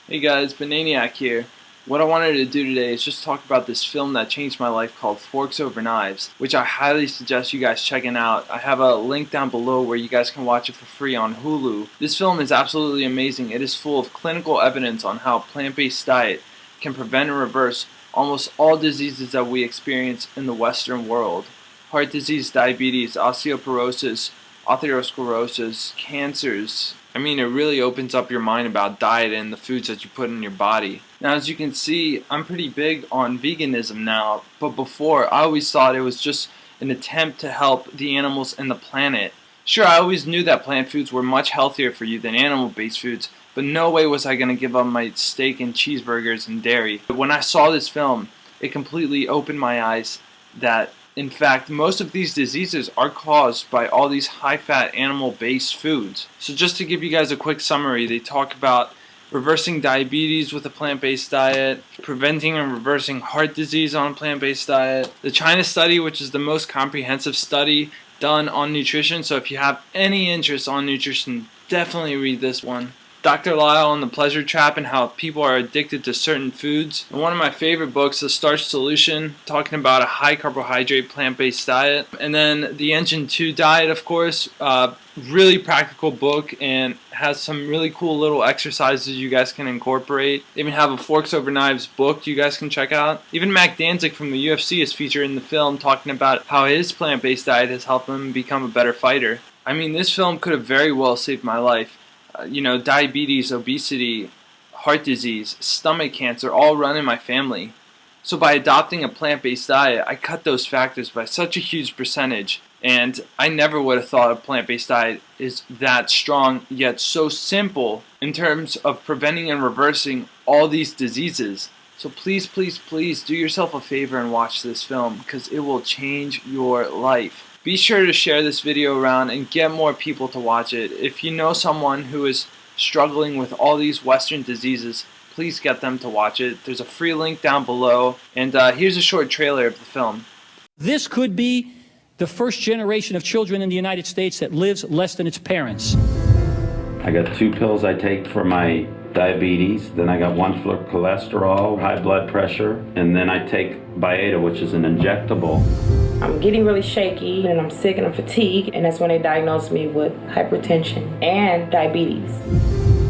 Hey guys, Bananiac here. What I wanted to do today is just talk about this film that changed my life called Forks Over Knives, which I highly suggest you guys checking out. I have a link down below where you guys can watch it for free on Hulu. This film is absolutely amazing. It is full of clinical evidence on how plant-based diet can prevent and reverse almost all diseases that we experience in the Western world. Heart disease, diabetes, osteoporosis, atherosclerosis, cancers. I mean, it really opens up your mind about diet and the foods that you put in your body. Now, as you can see, I'm pretty big on veganism now, but before, I always thought it was just an attempt to help the animals and the planet. Sure, I always knew that plant foods were much healthier for you than animal-based foods, but no way was I going to give up my steak and cheeseburgers and dairy. But when I saw this film, it completely opened my eyes that in fact, most of these diseases are caused by all these high-fat animal-based foods. So just to give you guys a quick summary, they talk about reversing diabetes with a plant-based diet, preventing and reversing heart disease on a plant-based diet, the China study, which is the most comprehensive study done on nutrition. So if you have any interest on nutrition, definitely read this one. Dr. Lisle on the pleasure trap and how people are addicted to certain foods. And one of my favorite books, The Starch Solution, talking about a high carbohydrate plant-based diet. And then the Engine 2 diet, of course, really practical book and has some really cool little exercises you guys can incorporate. They even have a Forks Over Knives book you guys can check out. Even Mac Danzig from the UFC is featured in the film talking about how his plant-based diet has helped him become a better fighter. I mean, this film could have very well saved my life. Diabetes, obesity, heart disease, stomach cancer all run in my family. So by adopting a plant-based diet, I cut those factors by such a huge percentage. And I never would have thought a plant-based diet is that strong, yet so simple in terms of preventing and reversing all these diseases. So please, please, please do yourself a favor and watch this film because it will change your life. Be sure to share this video around and get more people to watch it. If you know someone who is struggling with all these Western diseases, please get them to watch it. There's a free link down below. And here's a short trailer of the film. This could be the first generation of children in the United States that lives less than its parents. I got 2 pills I take for my diabetes, then I got 1 for cholesterol, high blood pressure, and then I take Byetta, which is an injectable. I'm getting really shaky and I'm sick and I'm fatigued, and that's when they diagnosed me with hypertension and diabetes.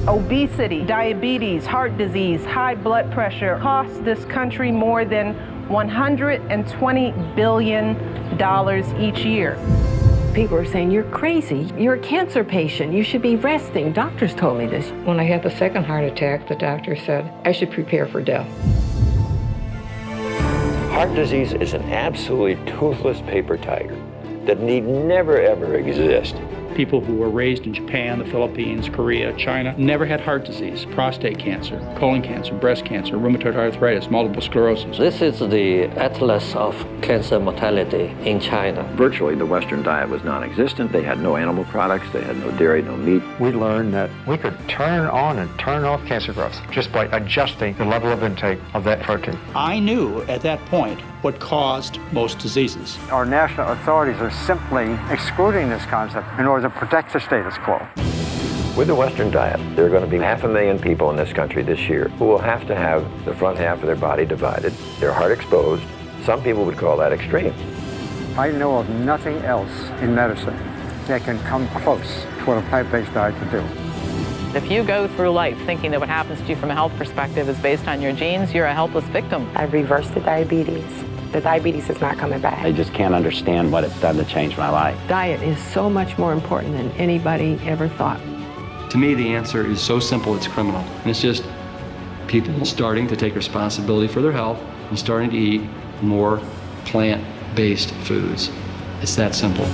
Obesity, diabetes, heart disease, high blood pressure cost this country more than $120 billion each year. People are saying, you're crazy, you're a cancer patient, you should be resting. Doctors told me this. When I had the second heart attack, the doctor said I should prepare for death. Heart disease is an absolutely toothless paper tiger that need never ever exist. People who were raised in Japan, the Philippines, Korea, China, never had heart disease, prostate cancer, colon cancer, breast cancer, rheumatoid arthritis, multiple sclerosis. This is the atlas of cancer mortality in China. Virtually, the Western diet was non-existent. They had no animal products. They had no dairy, no meat. We learned that we could turn on and turn off cancer growth just by adjusting the level of intake of that protein. I knew at that point what caused most diseases. Our national authorities are simply excluding this concept in order to protect the status quo. With the Western diet, there are going to be 500,000 people in this country this year who will have to have the front half of their body divided, their heart exposed. Some people would call that extreme. I know of nothing else in medicine that can come close to what a plant-based diet can do. If you go through life thinking that what happens to you from a health perspective is based on your genes, you're a helpless victim. I reversed the diabetes. The diabetes is not coming back. I just can't understand what it's done to change my life. Diet is so much more important than anybody ever thought. To me, the answer is so simple, it's criminal. And it's just people starting to take responsibility for their health and starting to eat more plant-based foods. It's that simple.